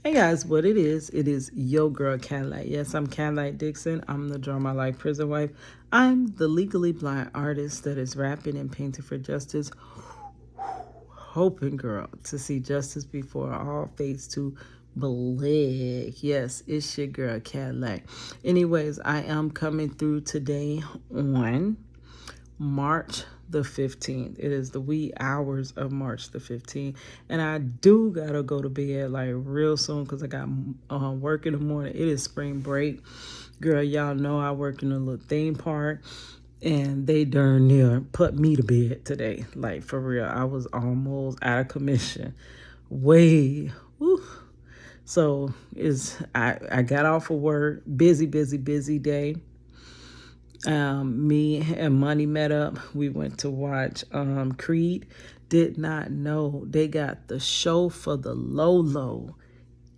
Hey guys, what it is your girl Cadillac. Yes, I'm Cadillac Dixon. I'm the Draw My Life prison wife. I'm the legally blind artist that is rapping and painting for justice, hoping, girl, to see justice before all fades to black. Yes, it's your girl Cadillac. Anyways, I am coming through today on March the 15th. It is the wee hours of March the 15th. And I do gotta go to bed like real soon because I got work in the morning. It is spring break. Girl, y'all know I work in a little theme park. And they darn near put me to bed today. Like, for real. I was almost out of commission. Way. Woo. So I got off of work. Busy day. Me and Money met up. We went to watch Creed. Did not know they got the show for the low.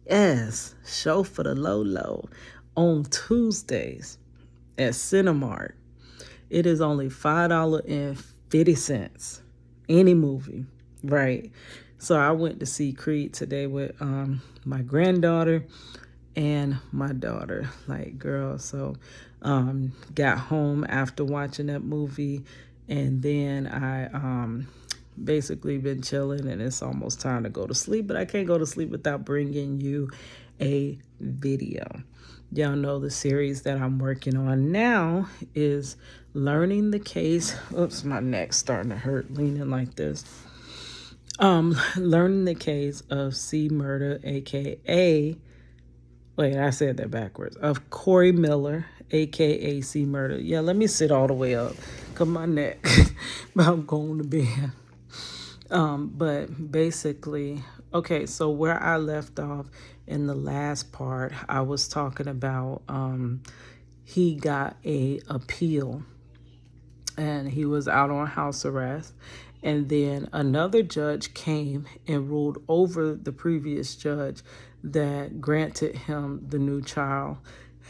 Yes, show for the low on Tuesdays at Cinemark. It is only $5.50. Any movie, right? So I went to see Creed today with my granddaughter and my daughter. Like, girl, so got home after watching that movie, and then I basically been chilling, and it's almost time to go to sleep, but I can't go to sleep without bringing you a video. Y'all know the series that I'm working on now is learning the case. Oops, my neck's starting to hurt leaning like this. Learning the case of C. Murder, aka, wait, I said that backwards, of Corey Miller, aka C. Murder. Yeah, let me sit all the way up because my neck about going to bed. But basically, okay, so where I left off in the last part, I was talking about he got a appeal and he was out on house arrest, and then another judge came and ruled over the previous judge that granted him the new child,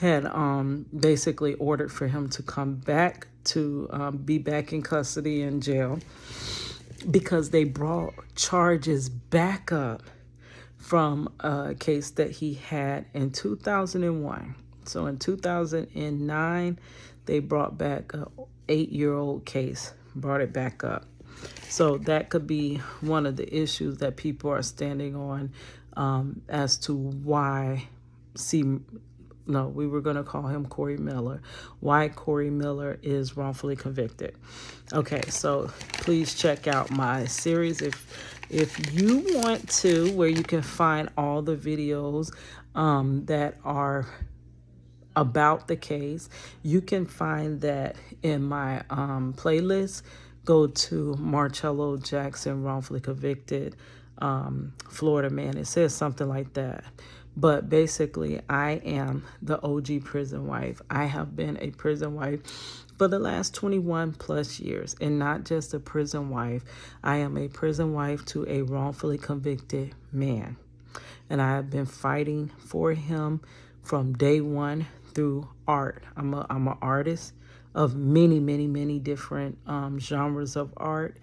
had basically ordered for him to come back to be back in custody in jail because they brought charges back up from a case that he had in 2001. So in 2009, they brought back a 8-year-old case, brought it back up. So that could be one of the issues that people are standing on as to why we were going to call him Corey Miller. Why Corey Miller is wrongfully convicted. Okay, so please check out my series if you want to, where you can find all the videos that are about the case. You can find that in my playlist. Go to Marchello Jackson wrongfully convicted Florida man. It says something like that. But basically, I am the OG prison wife. I have been a prison wife for the last 21 plus years. And not just a prison wife. I am a prison wife to a wrongfully convicted man. And I have been fighting for him from day one through art. I'm an artist of many different genres of art.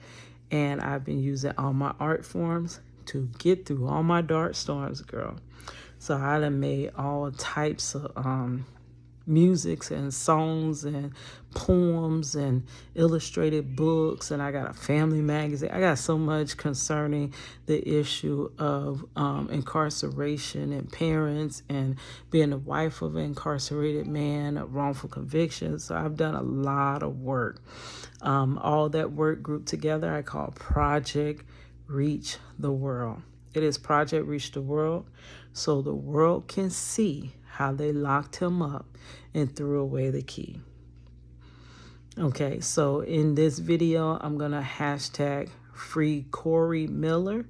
And I've been using all my art forms to get through all my dark storms, girl. So I done made all types of musics and songs and poems and illustrated books, and I got a family magazine. I got so much concerning the issue of incarceration and parents and being the wife of an incarcerated man, wrongful convictions. So I've done a lot of work. All that work grouped together I call Project Reach the World. It is Project Reach the World so the world can see how they locked him up and threw away the key. Okay, so in this video, I'm going to hashtag free Corey Miller,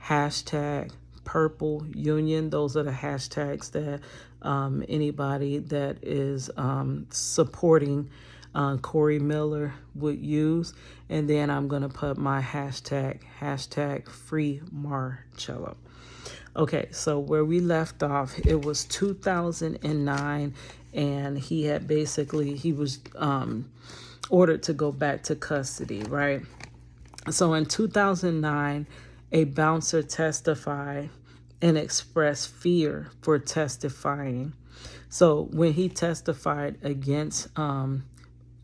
hashtag Purple Union. Those are the hashtags that anybody that is supporting Corey Miller would use. And then I'm going to put my hashtag free Marchello. Okay, so where we left off, it was 2009, and he was ordered to go back to custody, right? So in 2009, a bouncer testified and expressed fear for testifying. So when he testified against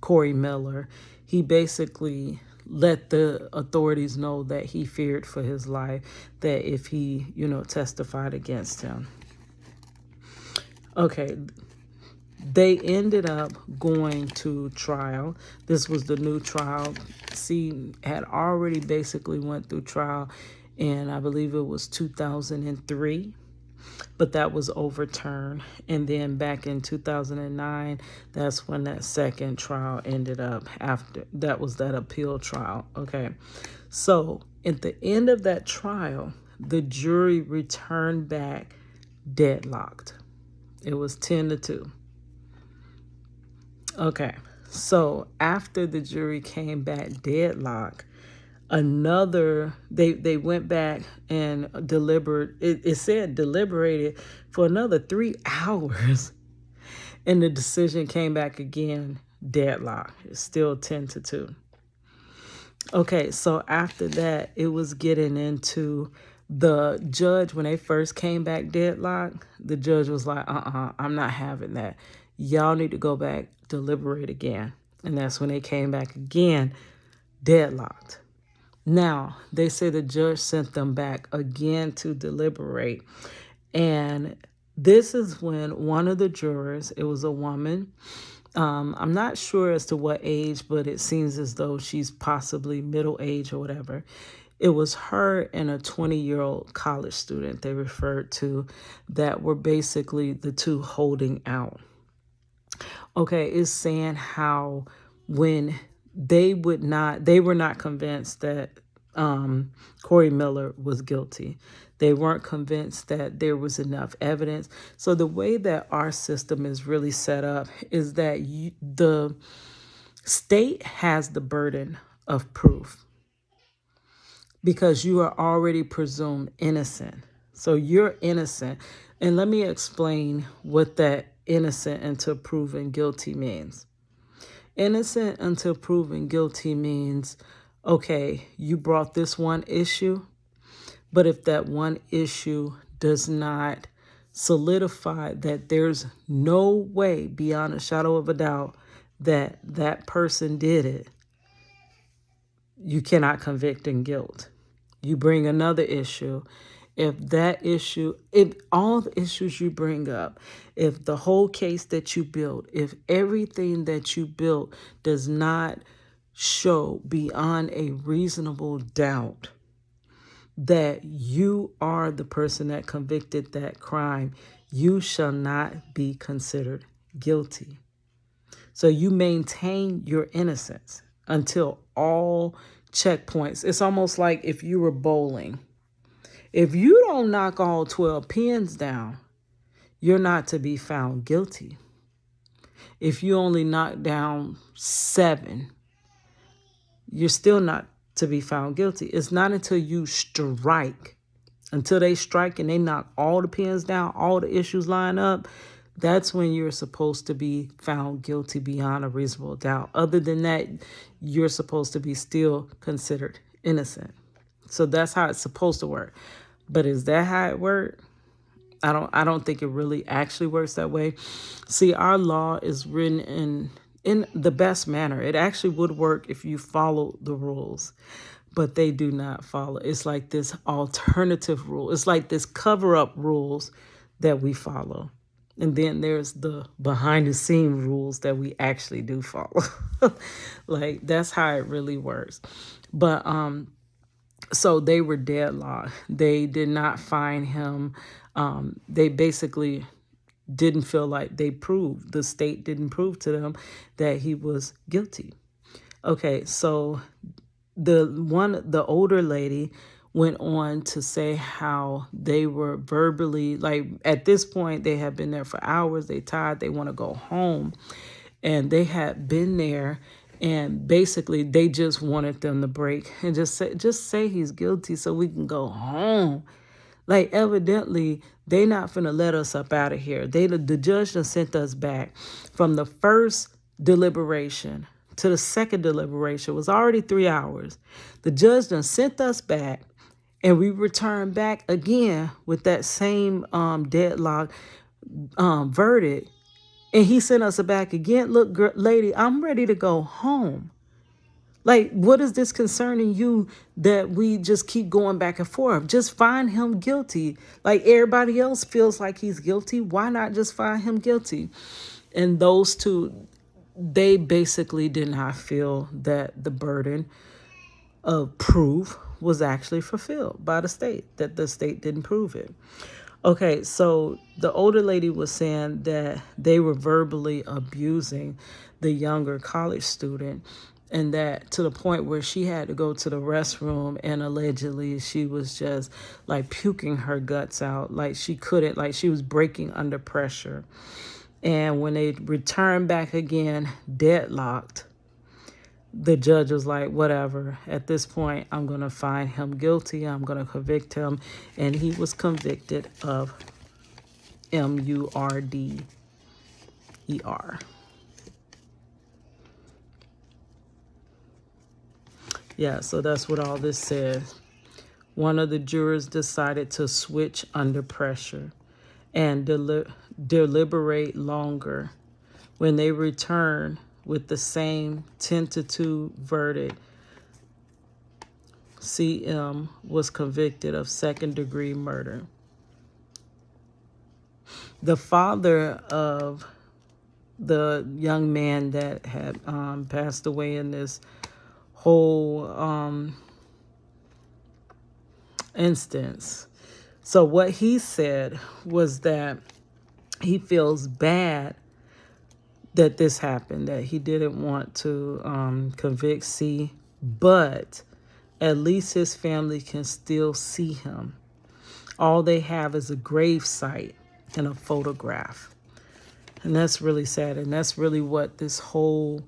Corey Miller, he basically let the authorities know that he feared for his life, that if he, testified against him. Okay, they ended up going to trial. This was the new trial. C had already basically went through trial, and I believe it was 2003. But that was overturned. And then back in 2009, that's when that second trial ended up. After that was that appeal trial. Okay. So at the end of that trial, the jury returned back deadlocked. It was 10-2. Okay. So after the jury came back deadlocked, they went back and it said deliberated for another 3 hours, and the decision came back again deadlock. It's still 10-2. Okay, so after that, it was getting into the judge. When they first came back deadlock, the judge was like, I'm not having that. Y'all need to go back, deliberate again. And that's when they came back again deadlocked. Now, they say the judge sent them back again to deliberate. And this is when one of the jurors, it was a woman. I'm not sure as to what age, but it seems as though she's possibly middle age or whatever. It was her and a 20-year-old college student they referred to that were basically the two holding out. Okay, it's saying how when they were not convinced that Corey Miller was guilty. They weren't convinced that there was enough evidence. So the way that our system is really set up is that the state has the burden of proof because you are already presumed innocent. So you're innocent. And let me explain what that innocent until proven guilty means. Innocent until proven guilty means, okay, you brought this one issue, but if that one issue does not solidify that there's no way beyond a shadow of a doubt that that person did it, you cannot convict in guilt. You bring another issue. If all the issues you bring up, if the whole case that you built, if everything that you built does not show beyond a reasonable doubt that you are the person that convicted that crime, you shall not be considered guilty. So you maintain your innocence until all checkpoints. It's almost like if you were bowling. If you don't knock all 12 pins down, you're not to be found guilty. If you only knock down 7, you're still not to be found guilty. It's not until you strike, until they strike and they knock all the pins down, all the issues line up, that's when you're supposed to be found guilty beyond a reasonable doubt. Other than that, you're supposed to be still considered innocent. So that's how it's supposed to work. But is that how it works? I don't think it really actually works that way. See, our law is written in the best manner. It actually would work if you follow the rules, but they do not follow. It's like this alternative rule. It's like this cover-up rules that we follow. And then there's the behind-the-scene rules that we actually do follow. Like, that's how it really works. But so they were deadlocked. They did not find him. They basically didn't feel like the state didn't prove to them that he was guilty. Okay, so the older lady went on to say how they were verbally, like at this point, they had been there for hours. They tired. They want to go home. And they had been there. And basically, they just wanted them to break and just say he's guilty so we can go home. Like, evidently, they not finna let us up out of here. The judge done sent us back from the first deliberation to the second deliberation. It was already 3 hours. The judge done sent us back, And we returned back again with that same deadlock verdict. And he sent us back again. Look, lady, I'm ready to go home. Like, what is this concerning you that we just keep going back and forth? Just find him guilty. Like everybody else feels like he's guilty. Why not just find him guilty? And those two, they basically did not feel that the burden of proof was actually fulfilled by the state, that the state didn't prove it. Okay, so the older lady was saying that they were verbally abusing the younger college student, and that to the point where she had to go to the restroom, and allegedly she was just like puking her guts out, like she couldn't, like she was breaking under pressure. And when they returned back again, deadlocked, the judge was like, whatever, at this point, I'm going to find him guilty. I'm going to convict him. And he was convicted of MURDER. Yeah, so that's what all this says. One of the jurors decided to switch under pressure and deliberate longer. When they returned with the same 10-2 verdict, CM was convicted of second-degree murder. The father of the young man that had passed away in this whole instance. So what he said was that he feels bad that this happened, that he didn't want to convict C, but at least his family can still see him. All they have is a grave site and a photograph. And that's really sad. And that's really what this whole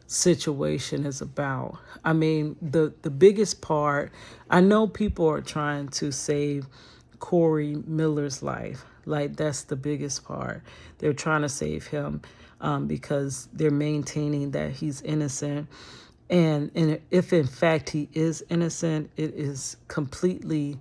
situation is about. I mean, the biggest part, I know people are trying to save Corey Miller's life. Like, that's the biggest part. They're trying to save him because they're maintaining that he's innocent. And if in fact he is innocent, it is completely,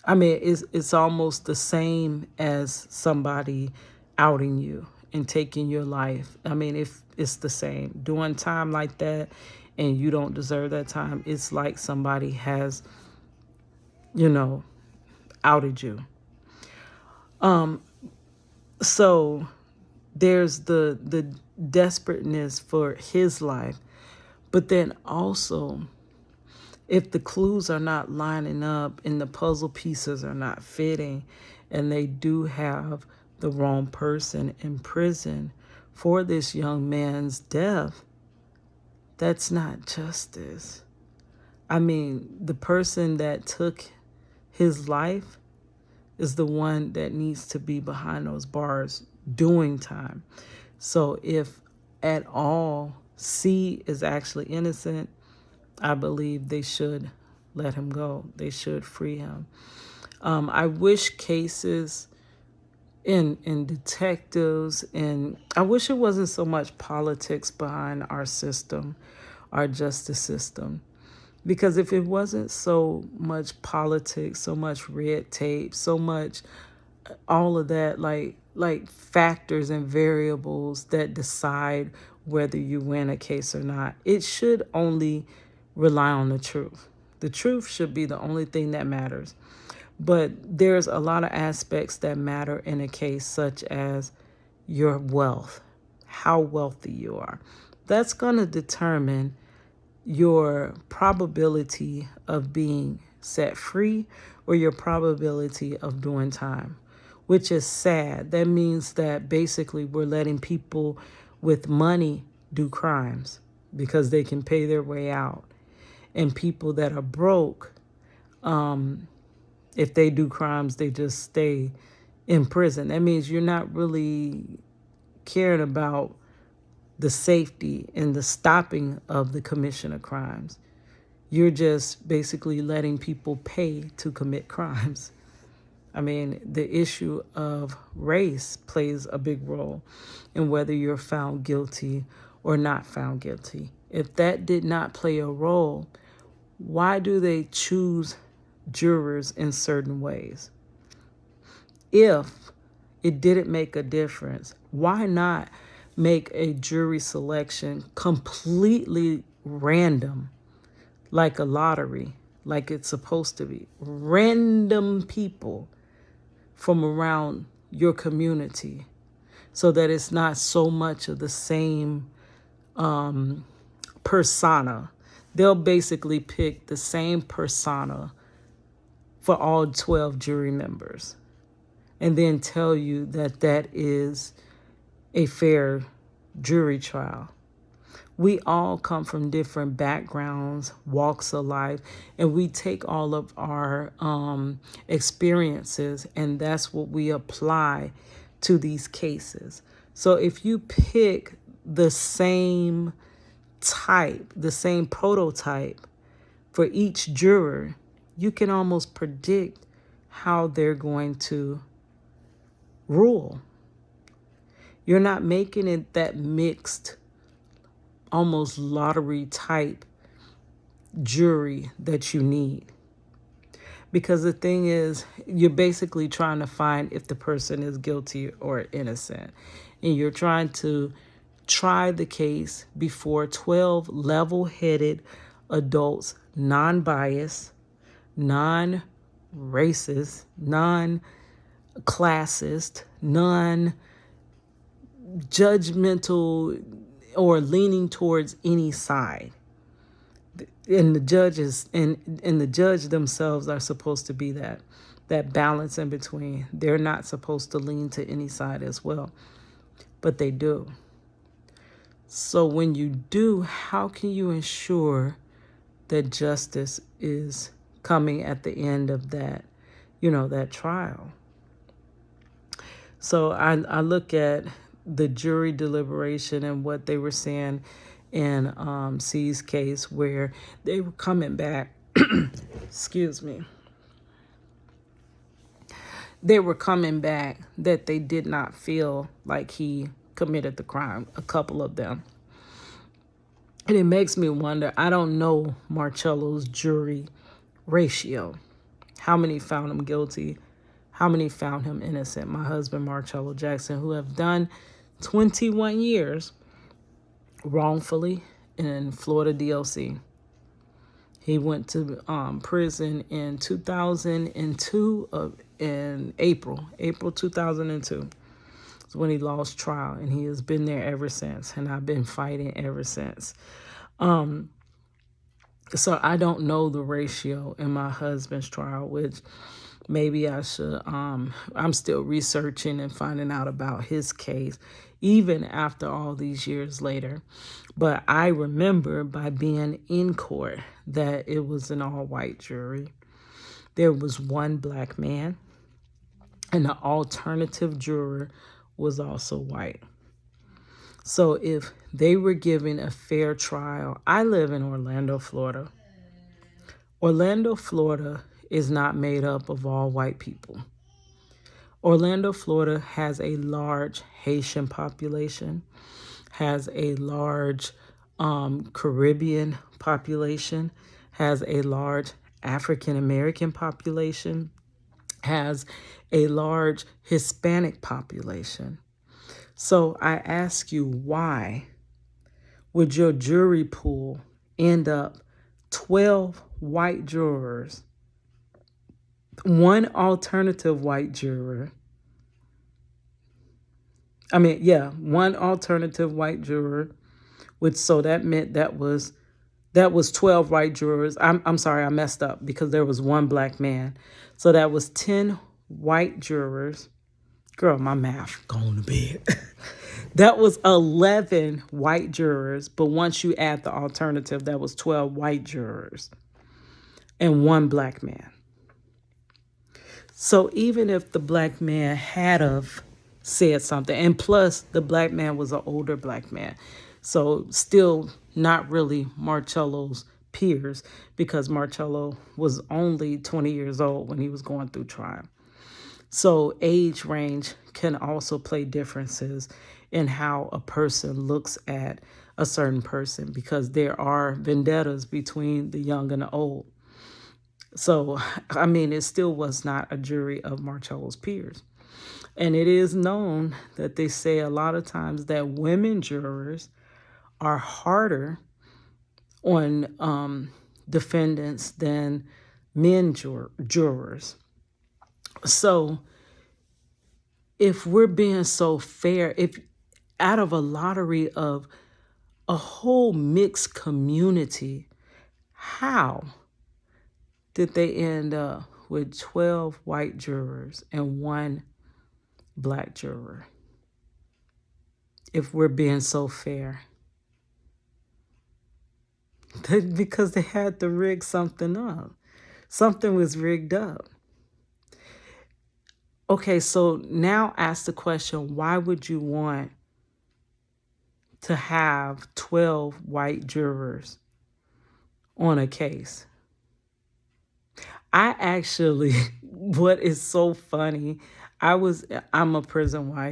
I mean, it's almost the same as somebody outing you and taking your life. I mean, if it's the same. Doing time like that and you don't deserve that time, it's like somebody has, outed you. So there's the desperateness for his life, but then also, if the clues are not lining up and the puzzle pieces are not fitting, and they do have the wrong person in prison for this young man's death, that's not justice. I mean, the person that took his life is the one that needs to be behind those bars doing time. So if at all C is actually innocent, I believe they should let him go. They should free him. I wish cases in detectives, and I wish it wasn't so much politics behind our system, our justice system. Because if it wasn't so much politics, so much red tape, so much all of that, like factors and variables that decide whether you win a case or not, it should only rely on the truth. The truth should be the only thing that matters. But there's a lot of aspects that matter in a case, such as your wealth, how wealthy you are. That's going to determine your probability of being set free or your probability of doing time, which is sad. That means that basically we're letting people with money do crimes because they can pay their way out. And people that are broke, if they do crimes, they just stay in prison. That means you're not really caring about the safety and the stopping of the commission of crimes. You're just basically letting people pay to commit crimes. I mean, the issue of race plays a big role in whether you're found guilty or not found guilty. If that did not play a role, Why do they choose jurors in certain ways? If it didn't make a difference, why not make a jury selection completely random, like a lottery, like it's supposed to be? Random people from around your community, so that it's not so much of the same persona. They'll basically pick the same persona for all 12 jury members and then tell you that that is a fair jury trial. We all come from different backgrounds, walks of life, and we take all of our experiences, and that's what we apply to these cases. So if you pick the same type, the same prototype for each juror, you can almost predict how they're going to rule. You're not making it that mixed, almost lottery type jury that you need. Because the thing is, you're basically trying to find if the person is guilty or innocent. And you're trying to try the case before 12 level-headed adults, non-biased, non-racist, non-classist, non-judgmental, or leaning towards any side. And the judges and the judge themselves are supposed to be that balance in between. They're not supposed to lean to any side as well, but they do. So when you do, how can you ensure that justice is coming at the end of that, that trial? So I look at the jury deliberation and what they were saying in C's case, where they were coming back, excuse me, they were coming back that they did not feel like he committed the crime, a couple of them. And it makes me wonder, I don't know Marchello's jury ratio. How many found him guilty? How many found him innocent? My husband, Marchello Jackson, who have done 21 years wrongfully in Florida DLC. He went to prison in 2002, in April 2002. It's when he lost trial, and he has been there ever since, and I've been fighting ever since. So I don't know the ratio in my husband's trial, which maybe I should. I'm still researching and finding out about his case, even after all these years later. But I remember by being in court that it was an all-white jury. There was one black man, and the alternative juror was also white. So if they were given a fair trial, I live in Orlando, Florida. Orlando, Florida is not made up of all white people. Orlando, Florida has a large Haitian population, has a large Caribbean population, has a large African American population, has a large Hispanic population. So I ask you, why would your jury pool end up 12 white jurors, one alternative white juror? One alternative white juror, which, so that meant that was 12 white jurors. I'm sorry, I messed up because there was one black man. So that was 10 white jurors. Girl, my math going to bed. That was 11 white jurors, but once you add the alternative, that was 12 white jurors and one black man. So even if the black man had have said something, and plus the black man was an older black man, so still not really Marchello's peers, because Marchello was only 20 years old when he was going through trial. So age range can also play differences in how a person looks at a certain person, because there are vendettas between the young and the old. So, I mean, it still was not a jury of Marchello's peers. And it is known that they say a lot of times that women jurors are harder on defendants than men jurors. So if we're being so fair, if out of a lottery of a whole mixed community, how did they end up with 12 white jurors and 1 black juror? If we're being so fair. Because they had to rig something up. Something was rigged up. Okay, so now ask the question, why would you want to have 12 white jurors on a case? I actually, what is so funny, I'm a prison wife.